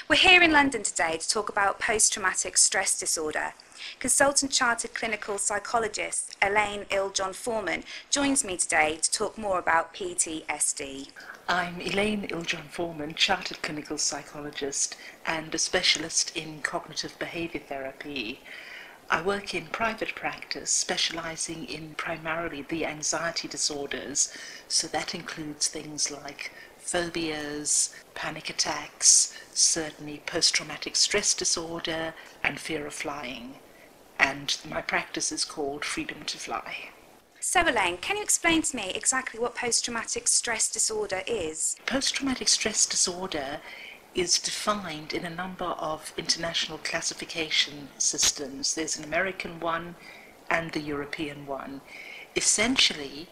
We're here in London today to talk about post-traumatic stress disorder. Consultant Chartered Clinical Psychologist Elaine Iljon-Foreman joins me today to talk more about PTSD. I'm Elaine Iljon-Foreman, Chartered Clinical Psychologist and a specialist in cognitive behaviour therapy. I work in private practice, specialising in primarily the anxiety disorders, so that includes things like phobias, panic attacks, certainly post-traumatic stress disorder and fear of flying. And my practice is called Freedom to Fly. So Elaine, can you explain to me exactly what post-traumatic stress disorder is? Post-traumatic stress disorder is defined in a number of international classification systems. There's an American one and the European one. Essentially,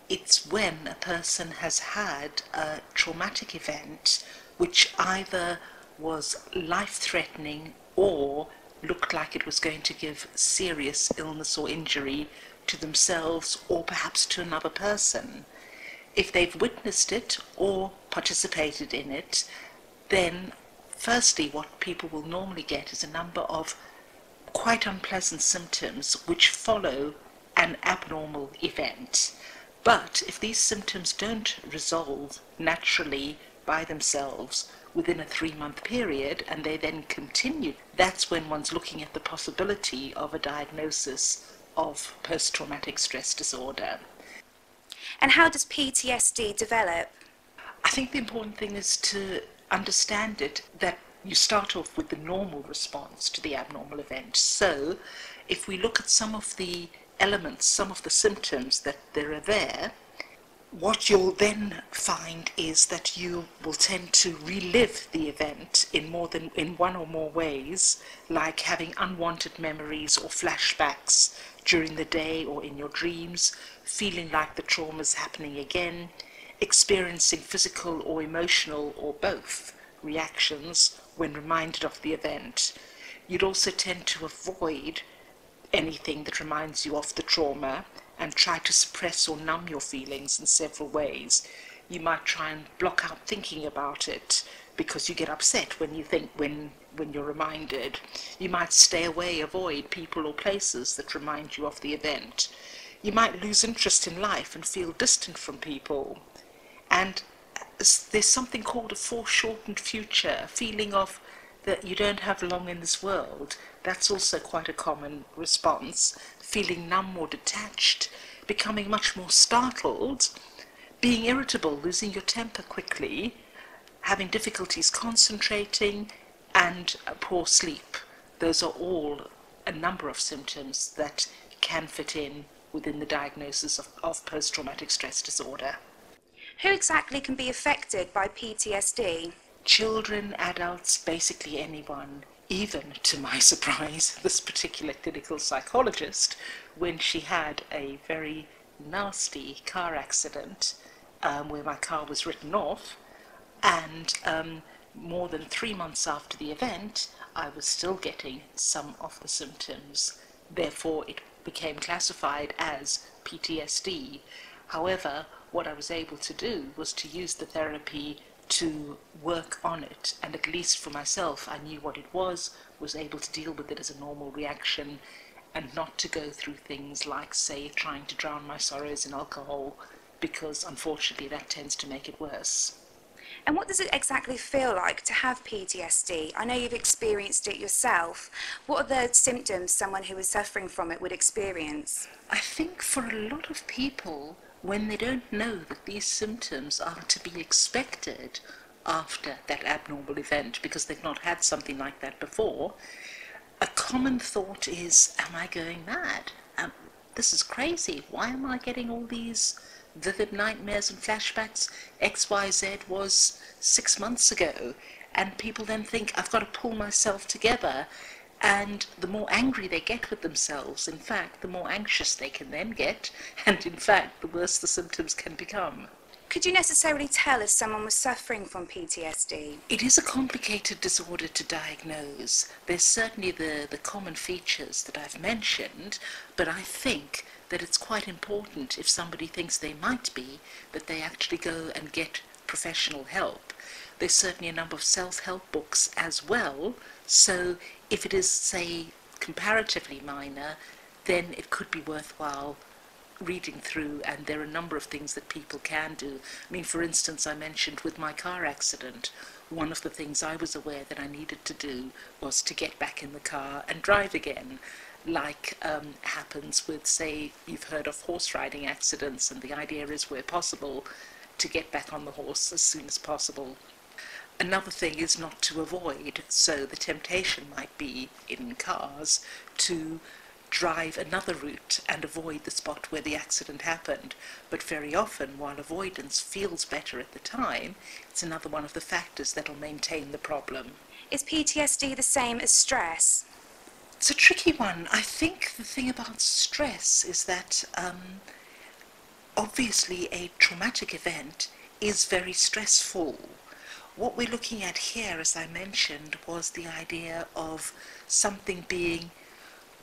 it's when a person has had a traumatic event which either was life-threatening or looked like it was going to give serious illness or injury to themselves or perhaps to another person. If they've witnessed it or participated in it, then firstly what people will normally get is a number of quite unpleasant symptoms which follow an abnormal event. But if these symptoms don't resolve naturally by themselves within a 3-month period and they then continue, that's when one's looking at the possibility of a diagnosis of post-traumatic stress disorder. And how does PTSD develop? I think the important thing is to understand it, that you start off with the normal response to the abnormal event. So if we look at some of the elements, some of the symptoms that there are there, what you'll then find is that you will tend to relive the event in one or more ways, like having unwanted memories or flashbacks during the day or in your dreams, feeling like the trauma is happening again, experiencing physical or emotional or both reactions when reminded of the event. You'd also tend to avoid anything that reminds you of the trauma and try to suppress or numb your feelings in several ways. You might try and block out thinking about it because you get upset when you're reminded. You might stay away, avoid people or places that remind you of the event. You might lose interest in life and feel distant from people. And there's something called a foreshortened future, a feeling of that you don't have long in this world. That's also quite a common response. Feeling numb or detached, becoming much more startled, being irritable, losing your temper quickly, having difficulties concentrating, and poor sleep. Those are all a number of symptoms that can fit in within the diagnosis of post-traumatic stress disorder. Who exactly can be affected by PTSD? Children, adults, basically anyone. Even, to my surprise, this particular clinical psychologist, when she had a very nasty car accident where my car was written off, and more than 3 months after the event, I was still getting some of the symptoms. Therefore, it became classified as PTSD. However, what I was able to do was to use the therapy to work on it, and at least for myself I knew what it was able to deal with it as a normal reaction and not to go through things like, say, trying to drown my sorrows in alcohol, because unfortunately that tends to make it worse. And what does it exactly feel like to have PTSD? I know you've experienced it yourself. What are the symptoms someone who is suffering from it would experience? I think for a lot of people, when they don't know that these symptoms are to be expected after that abnormal event because they've not had something like that before, a common thought is, am I going mad? This is crazy. Why am I getting all these vivid nightmares and flashbacks? XYZ was 6 months ago. And people then think, I've got to pull myself together. And the more angry they get with themselves, in fact, the more anxious they can then get, and in fact, the worse the symptoms can become. Could you necessarily tell if someone was suffering from PTSD? It is a complicated disorder to diagnose. There's certainly the common features that I've mentioned, but I think that it's quite important, if somebody thinks they might be, that they actually go and get professional help. There's certainly a number of self-help books as well. So if it is, say, comparatively minor, then it could be worthwhile reading through, and there are a number of things that people can do. I mean, for instance, I mentioned with my car accident, one of the things I was aware that I needed to do was to get back in the car and drive again, like happens with, say, you've heard of horse riding accidents, and the idea is, where possible, to get back on the horse as soon as possible. Another thing is not to avoid, so the temptation might be in cars to drive another route and avoid the spot where the accident happened. But very often, while avoidance feels better at the time, it's another one of the factors that'll maintain the problem. Is PTSD the same as stress? It's a tricky one. I think the thing about stress is that obviously a traumatic event is very stressful. What we're looking at here, as I mentioned, was the idea of something being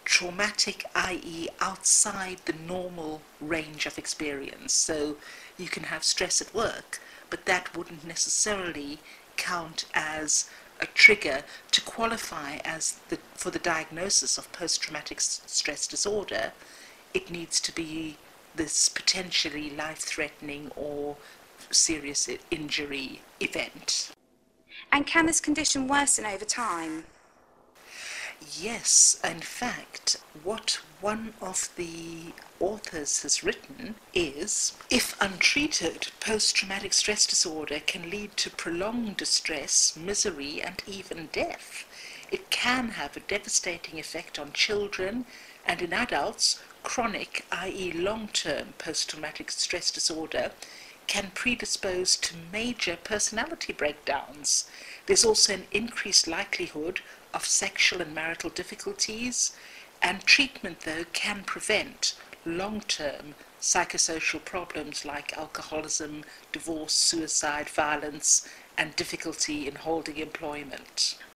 traumatic, i.e. outside the normal range of experience. So you can have stress at work, but that wouldn't necessarily count as a trigger to qualify as for the diagnosis of post-traumatic stress disorder. It needs to be this potentially life-threatening or serious injury event. And can this condition worsen over time? Yes, in fact, what one of the authors has written is, if untreated, post-traumatic stress disorder can lead to prolonged distress, misery, and even death. It can have a devastating effect on children, and in adults, chronic, i.e. long-term post-traumatic stress disorder can predispose to major personality breakdowns. There's also an increased likelihood of sexual and marital difficulties, and treatment, though, can prevent long-term psychosocial problems like alcoholism, divorce, suicide, violence, and difficulty in holding employment.